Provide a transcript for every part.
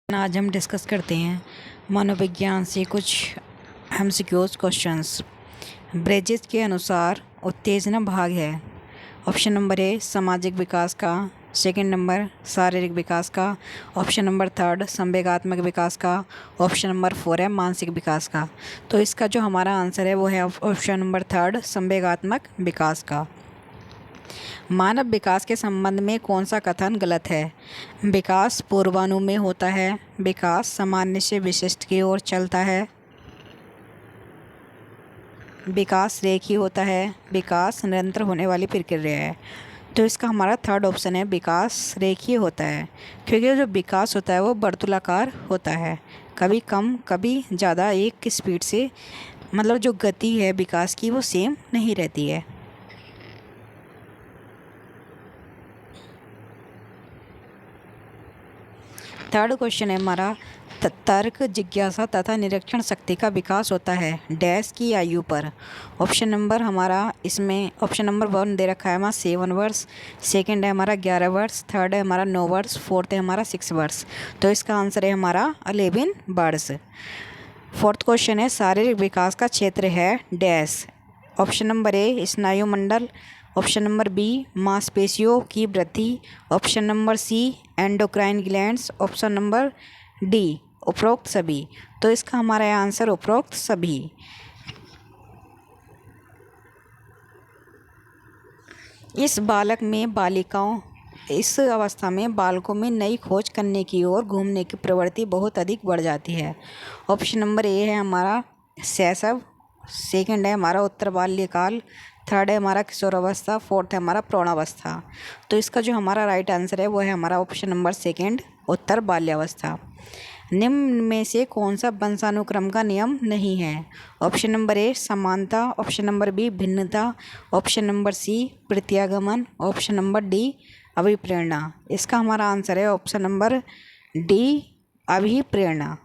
आज हम डिस्कस करते हैं मनोविज्ञान से कुछ एमसीक्यूज क्वेश्चंस। ब्रिजेस के अनुसार उत्तेजना भाग है। ऑप्शन नंबर ए सामाजिक विकास का, सेकंड नंबर शारीरिक विकास का, ऑप्शन नंबर थर्ड संवेगात्मक विकास का, ऑप्शन नंबर फोर है मानसिक विकास का। तो इसका जो हमारा आंसर है वो है ऑप्शन नंबर थर्ड संवेगात्मक विकास का। मानव विकास के संबंध में कौन सा कथन गलत है? विकास पूर्वानुमेय होता है, विकास सामान्य से विशिष्ट की ओर चलता है, विकास रेखीय होता है, विकास निरंतर होने वाली प्रक्रिया है। तो इसका हमारा थर्ड ऑप्शन है विकास रेखीय होता है, क्योंकि जो विकास होता है वो वर्तुलाकार होता है, कभी कम कभी ज़्यादा एक स्पीड से, मतलब जो गति है विकास की वो सेम नहीं रहती है। थर्ड क्वेश्चन है हमारा, तर्क जिज्ञासा तथा निरीक्षण शक्ति का विकास होता है डैश की आयु पर। ऑप्शन नंबर हमारा इसमें ऑप्शन नंबर 1 दे रखा है हमारा 7 वर्ष, सेकंड है हमारा 11 वर्ष, थर्ड है हमारा 9 वर्ष, फोर्थ है हमारा 6 वर्ष। तो इसका आंसर है हमारा 11 वर्ष। फोर्थ क्वेश्चन है शारीरिक विकास का क्षेत्र है डैश। ऑप्शन नंबर ए स्नायुमंडल, ऑप्शन नंबर बी मांसपेशियों की वृद्धि, option number C endocrine glands, option number D उपरोक्त सभी। तो इसका हमारा आंसर उपरोक्त सभी। इस बालक में बालिकाओं इस अवस्था में बालकों में नई खोज करने की ओर घूमने की प्रवृत्ति बहुत अधिक बढ़ जाती है। ऑप्शन नंबर ए है हमारा शैशव, सेकंड है हमारा उत्तर बाल्यकाल, थर्ड है हमारा किशोरावस्था, फोर्थ है हमारा प्रौढ़ावस्था। तो इसका जो हमारा राइट आंसर है वो है हमारा ऑप्शन नंबर सेकंड उत्तर बाल्यावस्था। निम्न में से कौन सा वंशानुक्रम का नियम नहीं है? ऑप्शन नंबर ए समानता, ऑप्शन नंबर बी भिन्नता, ऑप्शन नंबर सी प्रत्यागमन, ऑप्शन नंबर डी अभिप्रेरणा। इसका हमारा आंसर है ऑप्शन नंबर डी अभिप्रेरणा।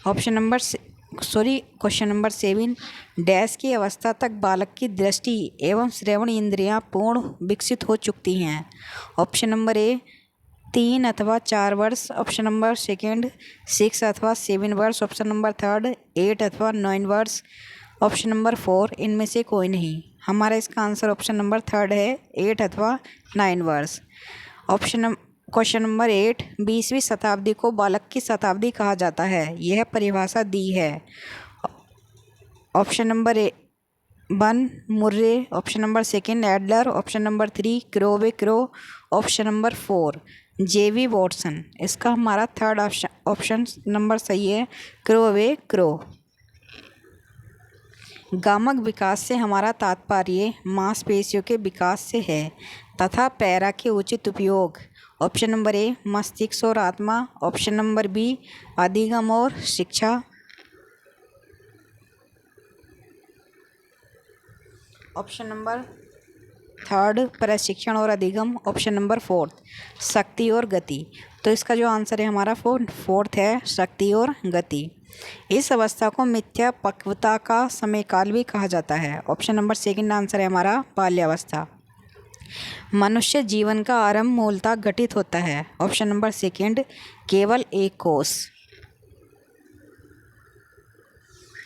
क्वेश्चन नंबर 7, डैश की अवस्था तक बालक की दृष्टि एवं श्रवण इंद्रियां पूर्ण विकसित हो चुकती हैं। ऑप्शन नंबर ए 3 अथवा 4 वर्ष, ऑप्शन नंबर सेकंड 6 अथवा 7 वर्ष, ऑप्शन नंबर थर्ड 8 अथवा 9 वर्ष, ऑप्शन नंबर 4 इनमें से कोई नहीं। हमारा इसका आंसर ऑप्शन नंबर थर्ड है 8 अथवा 9 वर्ष। क्वेश्चन नंबर 8, 20वीं शताब्दी को बालक की शताब्दी कहा जाता है, यह परिभाषा दी है। Option number 1 Murray, option number second Adler, option number 3 Crowe Crow, option number 4 J B Watson. इसका हमारा थर्ड ऑप्शन नंबर सही है क्रोवे क्रो। गामक विकास से हमारा तात्पर्य मांसपेशियों के विकास से है तथा पैरा के उचित उपयोग। ऑप्शन नंबर ए मस्तिष्क और आत्मा, ऑप्शन नंबर बी अधिगम और शिक्षा, ऑप्शन नंबर थर्ड प्रशिक्षण और अधिगम, ऑप्शन नंबर 4 शक्ति और गति। तो इसका जो आंसर है हमारा फोर्थ है शक्ति और गति। इस अवस्था को मिथ्या पक्वता का समयकाल भी कहा जाता है। ऑप्शन नंबर सेकंड आंसर है हमारा बाल्यावस्था। मनुष्य जीवन का आरंभ मूलतः घटित होता है। ऑप्शन नंबर सेकंड केवल एक कोष।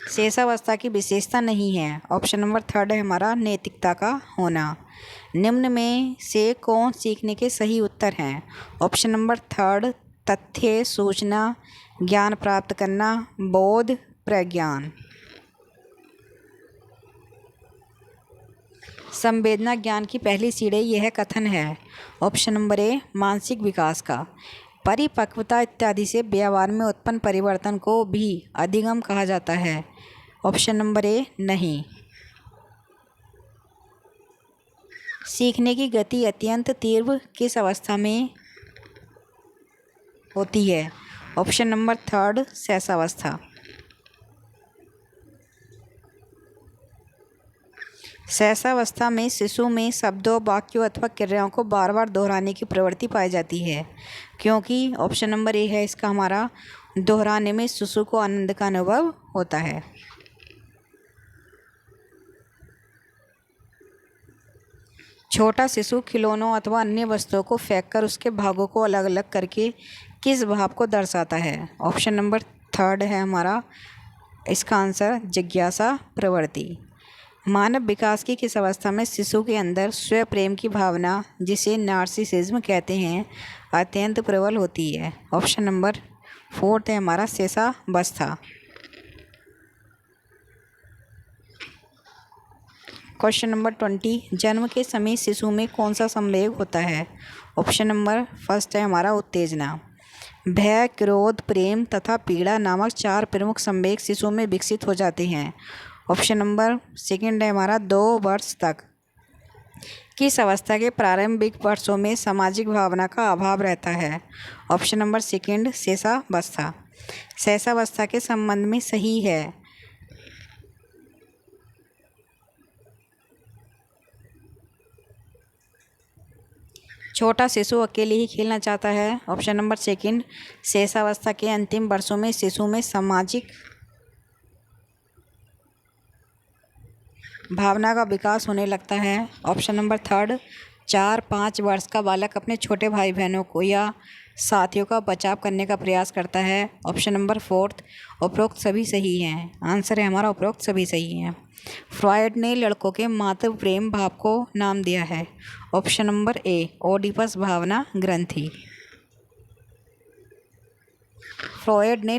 शेषावस्था की विशेषता नहीं है। ऑप्शन नंबर थर्ड है हमारा नैतिकता का होना। निम्न में से कौन सीखने के सही उत्तर हैं? ऑप्शन नंबर थर्ड तथ्य, सूचना, ज्ञान प्राप्त करना, बोध, प्रज्ञान। संवेदना ज्ञान की पहली सीढ़ी यह कथन है। ऑप्शन नंबर ए मानसिक विकास का। परिपक्वता इत्यादि से व्यवहार में उत्पन्न परिवर्तन को भी अधिगम कहा जाता है। ऑप्शन नंबर ए नहीं। सीखने की गति अत्यंत तीव्र किस अवस्था में होती है? ऑप्शन नंबर थर्ड शैशवावस्था। शैशवावस्था में शिशु में शब्दों, वाक्यों अथवा क्रियाओं को बार बार दोहराने की प्रवृत्ति पाई जाती है, क्योंकि ऑप्शन नंबर ए है इसका हमारा दोहराने में शिशु को आनंद का अनुभव होता है। छोटा शिशु खिलौनों अथवा अन्य वस्तुओं को फेंककर उसके भागों को अलग अलग करके किस भाव को दर्शाता है? ऑप्शन नंबर थर्ड है हमारा इसका आंसर जिज्ञासा प्रवृत्ति। मानव विकास की किस अवस्था में शिशु के अंदर स्वयं प्रेम की भावना, जिसे नार्सिसिज्म कहते हैं, अत्यंत प्रबल होती है? ऑप्शन नंबर फोर्थ है हमारा शैशवावस्था। क्वेश्चन नंबर 20, जन्म के समय शिशु में कौन सा संवेग होता है? ऑप्शन नंबर फर्स्ट है हमारा उत्तेजना। भय, क्रोध, प्रेम तथा पीड़ा नामक 4 प्रमुख संवेग शिशु में विकसित हो जाते हैं। ऑप्शन नंबर सेकंड है हमारा 2 वर्ष तक। किस अवस्था के प्रारंभिक वर्षों में सामाजिक भावना का अभाव रहता है? ऑप्शन नंबर सेकंड शैशवावस्था। शैशवावस्था के संबंध में सही है। छोटा शिशु अकेले ही खेलना चाहता है। ऑप्शन नंबर सेकंड शैशवावस्था के अंतिम वर्षों में शिशु में सामाजिक भावना का विकास होने लगता है। ऑप्शन नंबर थर्ड 4-5 वर्ष का बालक अपने छोटे भाई बहनों को या साथियों का बचाव करने का प्रयास करता है। ऑप्शन नंबर फोर्थ उपरोक्त सभी सही हैं। आंसर है हमारा उपरोक्त सभी सही हैं। फ्रॉयड ने लड़कों के मातृ प्रेम भाव को नाम दिया है। ऑप्शन नंबर ए ओडिपस भावना ग्रंथि। फ्रॉयड ने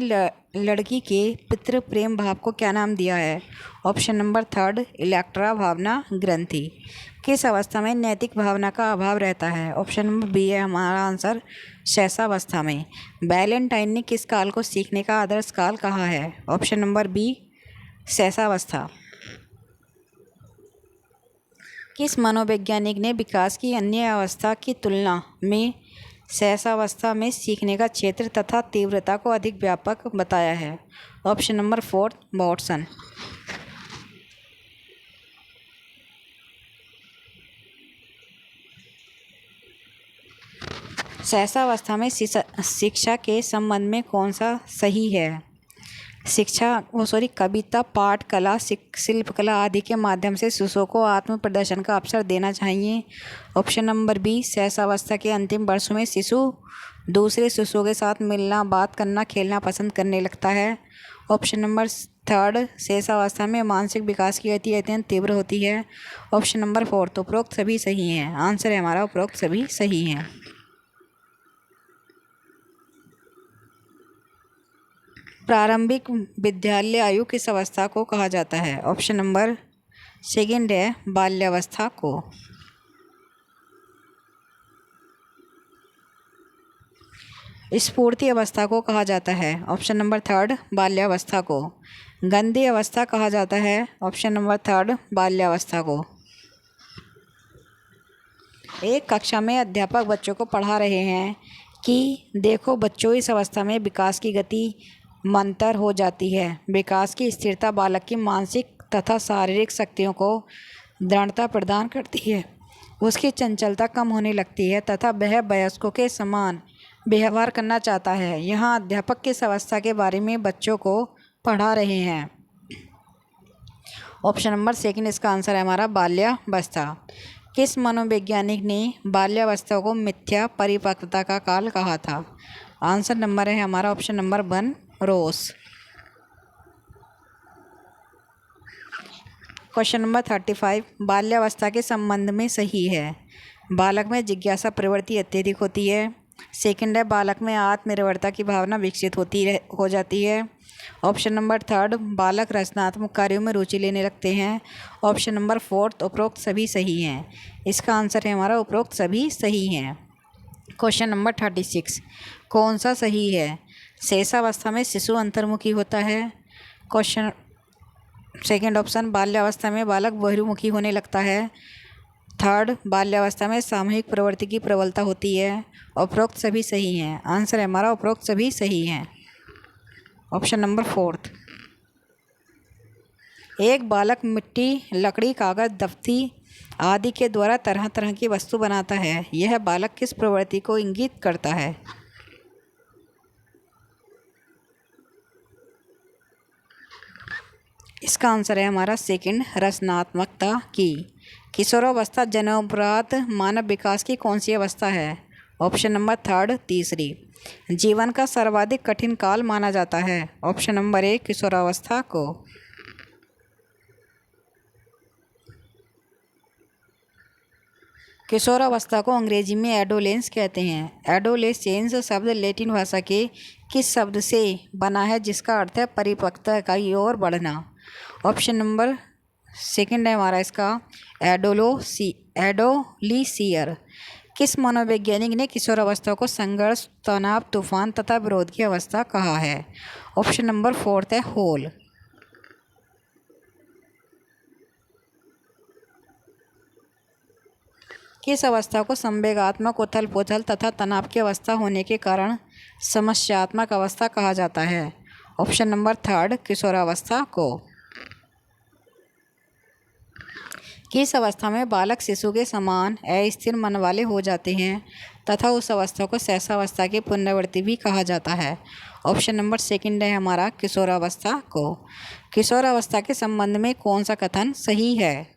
लड़की के पितृ प्रेम भाव को क्या नाम दिया है? ऑप्शन नंबर थर्ड इलेक्ट्रा भावना ग्रंथि। किस अवस्था में नैतिक भावना का अभाव रहता है? ऑप्शन नंबर बी है हमारा आंसर शैशवावस्था में। वैलेंटाइन ने किस काल को सीखने का आदर्श काल कहा है? ऑप्शन नंबर बी शैशवावस्था। किस मनोवैज्ञानिक ने विकास की अन्य अवस्था की तुलना में शैशवावस्था में सीखने का क्षेत्र तथा तीव्रता को अधिक व्यापक बताया है? Option number fourth Watson. शैशवावस्था में शिक्षा के संबंध में कौन सा सही है? कविता, पाठ कला, शिल्पकला आदि के माध्यम से शिशुओं को आत्म प्रदर्शन का अवसर देना चाहिए। ऑप्शन नंबर बी शैशवावस्था के अंतिम वर्षों में शिशु दूसरे शिशुओं के साथ मिलना, बात करना, खेलना पसंद करने लगता है। ऑप्शन नंबर थर्ड शैशवावस्था में मानसिक विकास की गति अत्यंत तीव्र होती है। ऑप्शन नंबर फोर्थ उपरोक्त सभी सही हैं। आंसर है हमारा उपरोक्त सभी सही हैं। प्रारंभिक विद्यालय आयु किस अवस्था को कहा जाता है? ऑप्शन नंबर सेकंड है बाल्यावस्था को। स्फूर्ति अवस्था को कहा जाता है। ऑप्शन नंबर थर्ड बाल्यावस्था को। गंधी अवस्था कहा जाता है। ऑप्शन नंबर थर्ड बाल्यावस्था को। एक कक्षा में अध्यापक बच्चों को पढ़ा रहे हैं कि देखो बच्चों, इस अवस्था में विकास की गति मंतर हो जाती है। विकास की स्थिरता बालक की मानसिक तथा शारीरिक शक्तियों को दृढ़ता प्रदान करती है। उसकी चंचलता कम होने लगती है तथा वह वयस्कों के समान व्यवहार करना चाहता है। यहाँ अध्यापक किस अवस्था के बारे में बच्चों को पढ़ा रहे हैं? ऑप्शन नंबर सेकंड इसका आंसर है हमारा बाल्यावस्था। किस मनोवैज्ञानिक ने बाल्यावस्था को मिथ्या परिपक्वता का काल कहा था? आंसर नंबर है हमारा ऑप्शन नंबर 1 रोस। क्वेश्चन नंबर 35 बाल्यावस्था के संबंध में सही है। बालक में जिज्ञासा प्रवृत्ति अत्यधिक होती है। सेकंड है बालक में आत्मनिर्भरता की भावना विकसित हो जाती है। ऑप्शन नंबर थर्ड बालक रचनात्मक कार्यों में रुचि लेने लगते हैं। ऑप्शन नंबर फोर्थ उपरोक्त सभी सही हैं। इसका आंसर है हमारा उपरोक्त सभी सही हैं। क्वेश्चन नंबर 36 कौन सा सही है? शैशवावस्था में शिशु अंतर्मुखी होता है। क्वेश्चन सेकंड ऑप्शन बाल्यावस्था में बालक बहिर्मुखी होने लगता है। थर्ड बाल्यावस्था में सामूहिक प्रवृत्ति की प्रबलता होती है। उपरोक्त सभी सही हैं। आंसर है हमारा उपरोक्त सभी सही हैं। Option number fourth. एक बालक मिट्टी, लकड़ी, कागज, दफ्ती आदि के द्वारा तरह तरह की वस्तु बनाता है। यह बालक किस प्रवृत्ति को इंगित करता है? इसका आंसर है हमारा सेकंड रचनात्मकता की। किशोरावस्था जन्मोपरांत मानव विकास की कौन सी अवस्था है? ऑप्शन नंबर थर्ड तीसरी। जीवन का सर्वाधिक कठिन काल माना जाता है? ऑप्शन नंबर ए किशोरावस्था को। किशोरावस्था को अंग्रेजी में एडोलेंस कहते हैं। एडोलेसेंस शब्द लैटिन भाषा के किस शब्द से बना है जिसका अर्थ है परिपक्वता की ओर बढ़ना? ऑप्शन नंबर सेकंड है हमारा इसका एडोलीसियर। किस मनोवैज्ञानिक ने किशोरावस्था को संघर्ष, तनाव, तूफान तथा विरोध की अवस्था कहा है? ऑप्शन नंबर फोर्थ है होल। किस अवस्था को संवेगात्मक उथल पुथल तथा तनाव की अवस्था होने के कारण समस्यात्मक अवस्था कहा जाता है? ऑप्शन नंबर थर्ड किशोरावस्था को। किस अवस्था में बालक शिशु के समान अस्थिर मन वाले हो जाते हैं तथा उस अवस्था को शैशवावस्था की पुनरावृत्ति भी कहा जाता है? ऑप्शन नंबर सेकंड है हमारा किशोरावस्था को। किशोरावस्था के संबंध में कौन सा कथन सही है?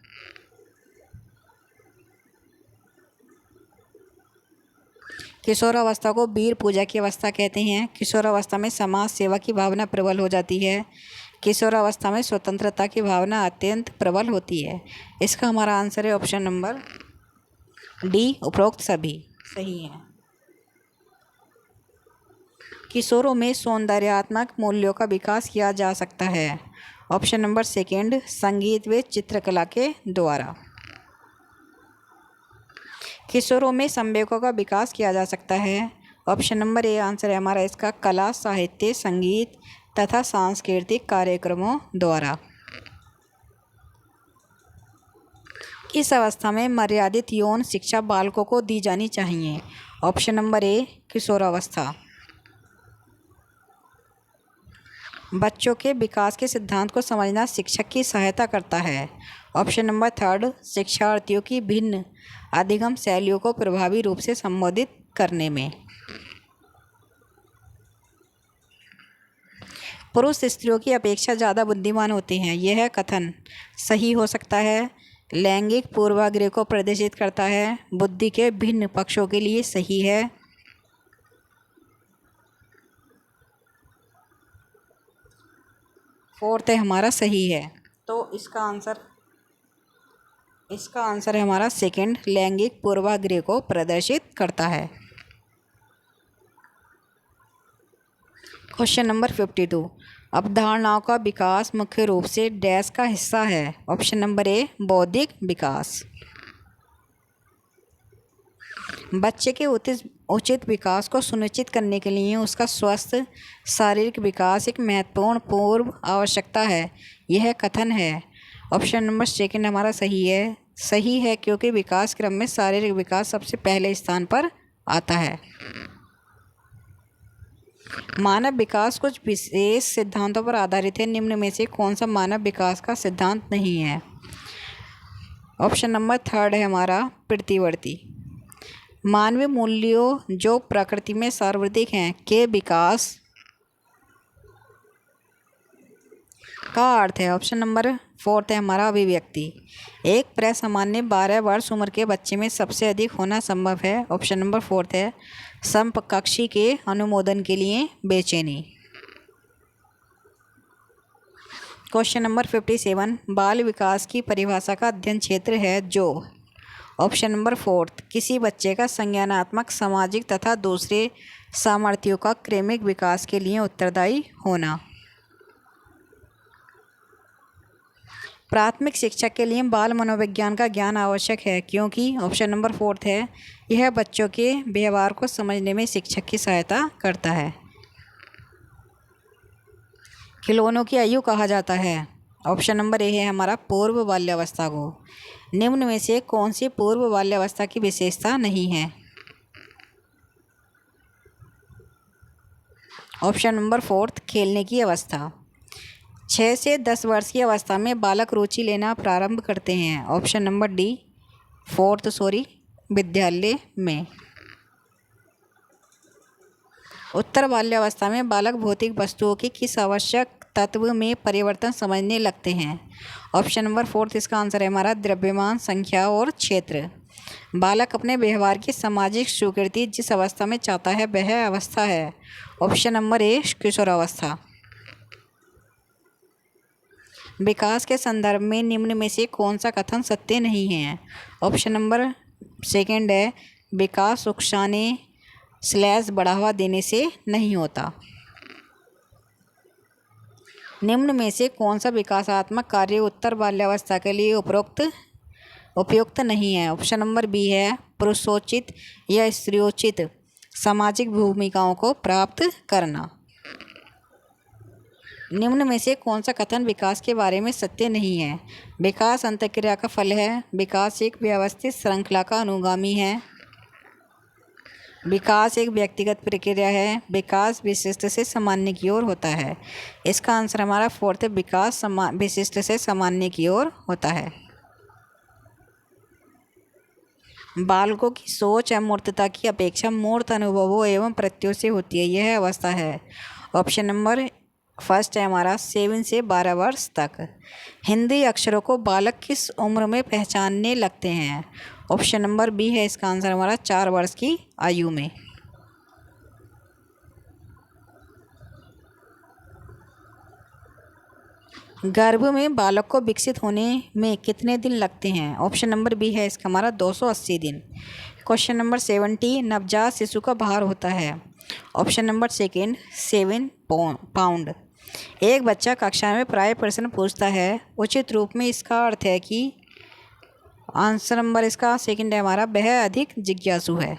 किशोरावस्था को वीर पूजा की अवस्था कहते हैं। किशोरावस्था में समाज सेवा की भावना प्रबल हो जाती है। किशोरावस्था में स्वतंत्रता की भावना अत्यंत प्रबल होती है। इसका हमारा आंसर है ऑप्शन नंबर डी, उपरोक्त सभी सही हैं। किशोरों में सौंदर्यात्मक मूल्यों का विकास किया जा सकता है? ऑप्शन नंबर सेकंड संगीत व चित्रकला के द्वारा। किशोरों में संवेगों का विकास किया जा सकता है? ऑप्शन नंबर ए आंसर है हमारा इसका कला, साहित्य, संगीत तथा सांस्कृतिक कार्यक्रमों द्वारा। किस अवस्था में मर्यादित यौन शिक्षा बालकों को दी जानी चाहिए? ऑप्शन नंबर ए किशोरावस्था। बच्चों के विकास के सिद्धांत को समझना शिक्षक की सहायता करता है? ऑप्शन नंबर थर्ड शिक्षार्थियों की भिन्न अधिगम शैलियों को प्रभावी रूप से संबोधित करने में। पुरुष स्त्रियों की अपेक्षा ज़्यादा बुद्धिमान होते हैं, यह कथन सही हो सकता है? लैंगिक पूर्वाग्रह को प्रदर्शित करता है? बुद्धि के भिन्न पक्षों के लिए सही है? फोर्थ है हमारा सही है। तो इसका आंसर है हमारा सेकंड, लैंगिक पूर्वाग्रह को प्रदर्शित करता है। Question number 52। अवधारणाओं का विकास मुख्य रूप से डैश का हिस्सा है? ऑप्शन नंबर ए बौद्धिक विकास। बच्चे के उचित विकास को सुनिश्चित करने के लिए उसका स्वस्थ शारीरिक विकास एक महत्वपूर्ण पूर्व आवश्यकता है, यह कथन है? ऑप्शन नंबर सेकंड हमारा सही है क्योंकि विकास क्रम में शारीरिक विकास सबसे पहले स्थान पर आता है। मानव विकास कुछ विशेष सिद्धांतों पर आधारित है, निम्न में से कौन सा मानव विकास का सिद्धांत नहीं है? ऑप्शन नंबर थर्ड है हमारा प्रतिवर्ती। मानवीय मूल्यों जो प्रकृति में सार्वत्रिक हैं के विकास का अर्थ है? ऑप्शन नंबर फोर्थ है हमारा अभिव्यक्ति। एक प्रसामान्य 12 वर्ष उम्र के बच्चे में सबसे अधिक होना संभव है? ऑप्शन नंबर फोर्थ है समकक्षी के अनुमोदन के लिए बेचैनी। Question number 57। बाल विकास की परिभाषा का अध्ययन क्षेत्र है जो? ऑप्शन नंबर फोर्थ किसी बच्चे का संज्ञानात्मक, सामाजिक तथा दूसरे सामर्थ्यों का क्रमिक विकास के लिए उत्तरदायी होना। प्राथमिक शिक्षा के लिए बाल मनोविज्ञान का ज्ञान आवश्यक है क्योंकि ऑप्शन नंबर फोर्थ है यह बच्चों के व्यवहार को समझने में शिक्षक की सहायता करता है। खिलौनों की आयु कहा जाता है? ऑप्शन नंबर ए है हमारा पूर्व बाल्यावस्था को। निम्न में से कौन सी पूर्व बाल्यावस्था की विशेषता नहीं है? ऑप्शन नंबर फोर्थ खेलने की अवस्था। 6 से 10 वर्ष की अवस्था में बालक रुचि लेना प्रारंभ करते हैं? ऑप्शन नंबर डी विद्यालय में। उत्तर बाल्यावस्था में बालक भौतिक वस्तुओं की किस आवश्यक तत्व में परिवर्तन समझने लगते हैं। ऑप्शन नंबर 4 इसका आंसर है हमारा द्रव्यमान, संख्या और क्षेत्र। बालक अपने व्यवहार की सामाजिक स्वीकृति जिस अवस्था में चाहता है वह अवस्था है। ऑप्शन नंबर ए किशोरावस्था। विकास के संदर्भ में निम्न में से कौन सा कथन सत्य नहीं है? ऑप्शन नंबर सेकंड है विकास उकसाने / बढ़ावा देने से नहीं होता। निम्न में से कौन सा विकासात्मक कार्य उत्तर बाल्यावस्था के लिए उपयुक्त नहीं है? ऑप्शन नंबर बी है पुरुषोचित या स्त्रियोचित सामाजिक भूमिकाओं को प्राप्त करना। निम्न में से कौन सा कथन विकास के बारे में सत्य नहीं है? विकास अंतःक्रिया का फल है। विकास एक व्यवस्थित श्रृंखला का अनुगामी है। विकास एक व्यक्तिगत प्रक्रिया है। विकास विशिष्ट से सामान्य की ओर होता है। इसका आंसर हमारा 4 है विकास विशिष्ट से सामान्य की ओर होता है। बालकों की सोच अमूर्तता की अपेक्षा मूर्त अनुभवों एवं प्रत्ययों से होती है। यह अवस्था है। ऑप्शन नंबर फर्स्ट है हमारा 7 से 12 वर्ष तक। हिंदी अक्षरों को बालक किस उम्र में पहचानने लगते हैं? ऑप्शन नंबर बी है इसका आंसर हमारा 4 वर्ष की आयु में। गर्भ में बालक को विकसित होने में कितने दिन लगते हैं? ऑप्शन नंबर बी है इसका हमारा 280 दिन। क्वेश्चन नंबर 70 नवजात शिशु का भार होता है। Option number second 7 pound. एक बच्चा कक्षा में प्राय प्रश्न पूछता है, उचित रूप में इसका अर्थ है कि आंसर नंबर इसका सेकंड है हमारा वह अधिक जिज्ञासु है।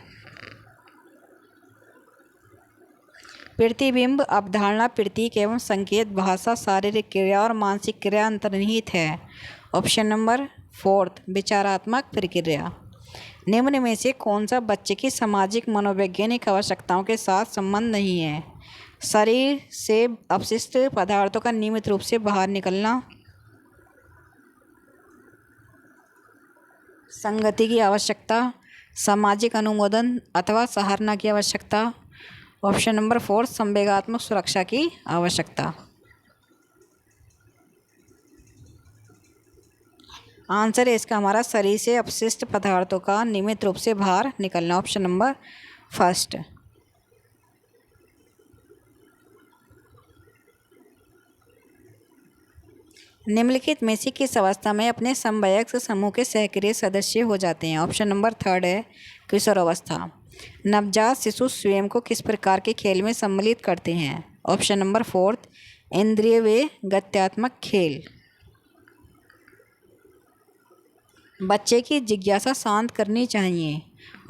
प्रतिबिंब अवधारणा प्रतीक एवं संकेत भाषा शारीरिक क्रिया और मानसिक क्रिया अंतर्निहित है। ऑप्शन नंबर 4 विचारात्मक प्रक्रिया। निम्न में से कौन सा बच्चे की सामाजिक मनोवैज्ञानिक आवश्यकताओं के साथ संबंध नहीं है? शरीर से अपशिष्ट पदार्थों का नियमित रूप से बाहर निकलना, संगति की आवश्यकता, सामाजिक अनुमोदन अथवा सराहना की आवश्यकता। ऑप्शन नंबर 4 संवेगात्मक सुरक्षा की आवश्यकता। आंसर है इसका हमारा शरीर से अपशिष्ट पदार्थों का नियमित रूप से बाहर निकलना। Option number first. निम्नलिखित में से किस अवस्था में अपने समवयस्क समूह के सक्रिय सदस्य हो जाते हैं? ऑप्शन नंबर 3 है किशोरावस्था। नवजात शिशु स्वयं को किस प्रकार के खेल में सम्मिलित करते हैं? ऑप्शन नंबर 4 इंद्रिय व गत्यात्मक खेल। बच्चे की जिज्ञासा शांत करनी चाहिए।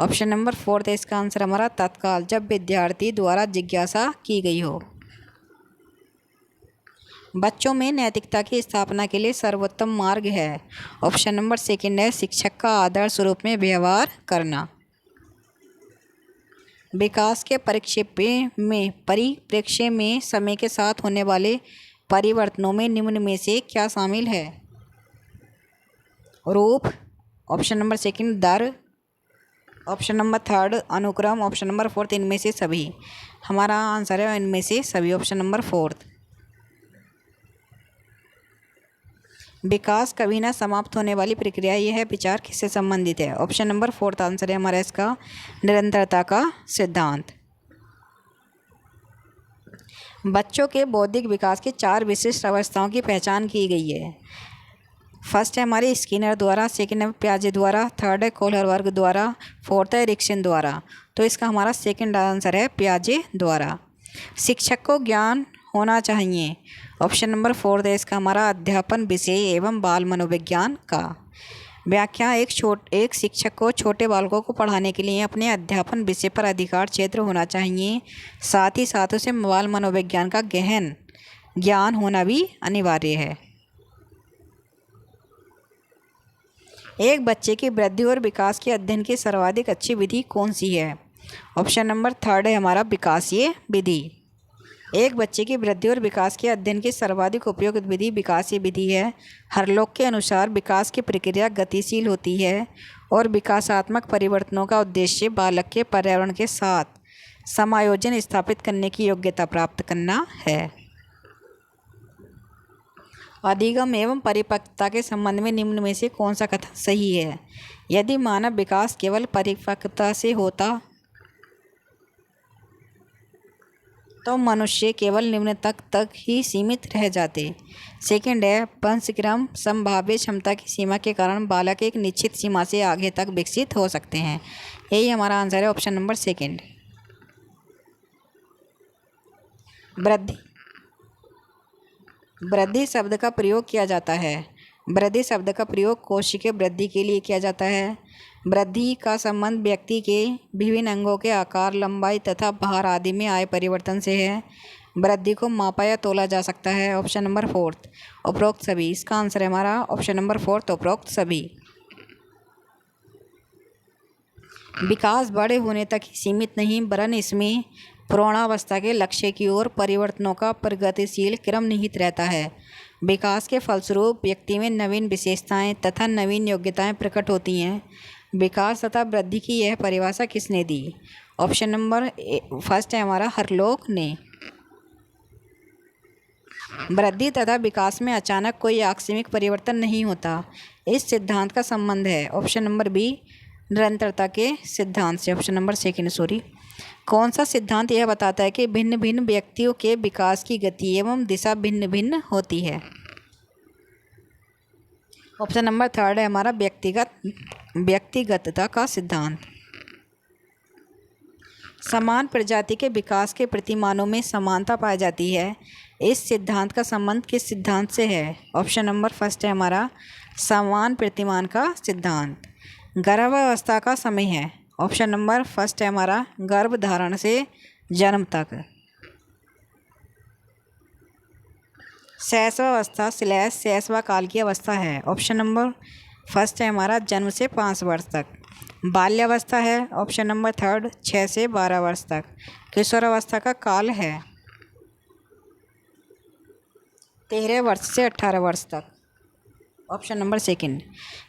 ऑप्शन नंबर 4 है इसका आंसर हमारा तत्काल, जब विद्यार्थी द्वारा जिज्ञासा की गई हो। बच्चों में नैतिकता की स्थापना के लिए सर्वोत्तम मार्ग है। ऑप्शन नंबर सेकंड है शिक्षक का आदर्श रूप में व्यवहार करना। विकास के परिप्रेक्ष्य में समय के साथ होने वाले परिवर्तनों में निम्न में से क्या शामिल है? रूप। ऑप्शन नंबर सेकंड दर। ऑप्शन नंबर 3 अनुक्रम। ऑप्शन नंबर 4 इनमें से सभी। हमारा आंसर है इनमें से सभी, ऑप्शन नंबर 4। विकास कभी ना समाप्त होने वाली प्रक्रिया यह विचार किससे संबंधित है? ऑप्शन नंबर 4 आंसर है हमारा इसका निरंतरता का सिद्धांत। बच्चों के बौद्धिक विकास की 4 विशिष्ट अवस्थाओं की पहचान की गई है। फर्स्ट है हमारे स्किनर द्वारा, सेकंड है पियाजे द्वारा, थर्ड है कोहलर वर्ग द्वारा, फोर्थ है एरिक्सन द्वारा। तो इसका हमारा सेकंड आंसर है पियाजे द्वारा। शिक्षक को ज्ञान होना चाहिए। ऑप्शन नंबर 4 है इसका हमारा अध्यापन विषय एवं बाल मनोविज्ञान का। व्याख्या एक शिक्षक को छोटे बालकों को पढ़ाने के लिए अपने अध्यापन विषय पर अधिकार क्षेत्र होना चाहिए। साथ ही साथ उसे बाल मनोविज्ञान का गहन ज्ञान होना भी अनिवार्य है। एक बच्चे की वृद्धि और विकास के अध्ययन की सर्वाधिक अच्छी विधि कौन सी है? ऑप्शन नंबर 3 है हमारा विकासीय विधि। एक बच्चे की वृद्धि और विकास के अध्ययन की सर्वाधिक उपयुक्त विधि विकासीय विधि है। हरलोक के अनुसार विकास की प्रक्रिया गतिशील होती है और विकासात्मक परिवर्तनों का उद्देश्य बालक के पर्यावरण के साथ समायोजन स्थापित करने की योग्यता प्राप्त करना है। अधिगम एवं परिपक्वता के संबंध में निम्न में से कौन सा कथन सही है? यदि मानव विकास केवल परिपक्वता से होता तो मनुष्य केवल निम्न तक ही सीमित रह जाते। सेकंड है, वंशक्रम संभाव्य क्षमता की सीमा के कारण बालक एक निश्चित सीमा से आगे तक विकसित हो सकते हैं। यही हमारा आंसर है, ऑप्शन नंबर सेकंड। वृद्धि। वृद्धि शब्द का प्रयोग किया जाता है। वृद्धि शब्द का प्रयोग कोशिकीय वृद्धि के लिए किया जाता है। वृद्धि का संबंध व्यक्ति के विभिन्न अंगों के आकार, लंबाई तथा भार आदि में आए परिवर्तन से है। वृद्धि को मापा या तोला जा सकता है। ऑप्शन नंबर फोर्थ, उपरोक्त सभी। इसका आंसर है हमारा ऑप्शन नंबर फोर्थ, उपरोक्त सभी। विकास बड़े होने तक ही सीमित नहीं, वरन इसमें प्रौढ़ावस्था के लक्ष्य की ओर परिवर्तनों का प्रगतिशील क्रम निहित रहता है। विकास के फलस्वरूप व्यक्ति में नवीन विशेषताएं तथा नवीन योग्यताएं प्रकट होती हैं। विकास तथा वृद्धि की यह परिभाषा किसने दी? ऑप्शन नंबर फर्स्ट है हमारा हरलोक ने। वृद्धि तथा विकास में अचानक कोई आकस्मिक परिवर्तन नहीं होता। इस सिद्धांत का संबंध है, ऑप्शन नंबर बी, निरंतरता के सिद्धांत से। Option number second, sorry. कौन सा सिद्धांत यह बताता है कि भिन्न भिन्न व्यक्तियों के विकास की गति एवं दिशा भिन्न भिन्न होती है? ऑप्शन नंबर थर्ड है हमारा व्यक्तिगतता का सिद्धांत। समान प्रजाति के विकास के प्रतिमानों में समानता पाई जाती है। इस सिद्धांत का संबंध किस सिद्धांत से है? ऑप्शन नंबर फर्स्ट है हमारा समान प्रतिमान का सिद्धांत। गर्भावस्था का समय है। ऑप्शन नंबर फर्स्ट है हमारा गर्भ धारण से जन्म तक। शैशवावस्था / शैशव काल की अवस्था है। ऑप्शन नंबर फर्स्ट है हमारा जन्म से 5 वर्ष तक। बाल्यावस्था है, ऑप्शन नंबर थर्ड 6 से 12 वर्ष तक। किशोरावस्था का काल है 13 वर्ष से 18 वर्ष तक। Option number second.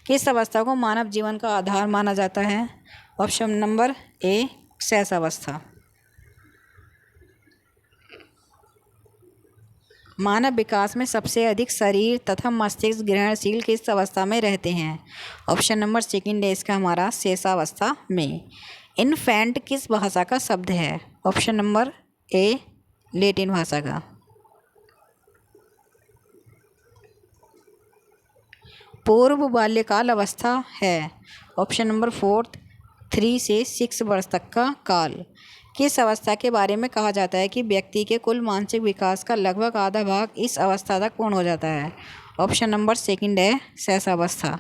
किस अवस्था को मानव जीवन का आधार माना जाता है? ऑप्शन नंबर ए, शैशवावस्था। मानव विकास में सबसे अधिक शरीर तथा मस्तिष्क ग्रहणशील किस अवस्था में रहते हैं? ऑप्शन नंबर सेकंड है इसका हमारा शेषावस्था में। इन्फेंट किस भाषा का शब्द है? ऑप्शन नंबर ए, लैटिन भाषा का। पूर्व बाल्यकाल अवस्था है, ऑप्शन नंबर फोर्थ 3 से 6 वर्ष तक का काल। किस अवस्था के बारे में कहा जाता है कि व्यक्ति के कुल मानसिक विकास का लगभग आधा भाग इस अवस्था तक पूर्ण हो जाता है? ऑप्शन नंबर सेकंड है शैशवावस्था।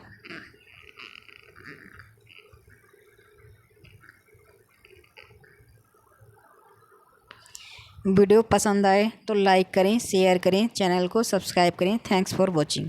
वीडियो पसंद आए तो लाइक करें, शेयर करें, चैनल को सब्सक्राइब करें। Thanks for watching.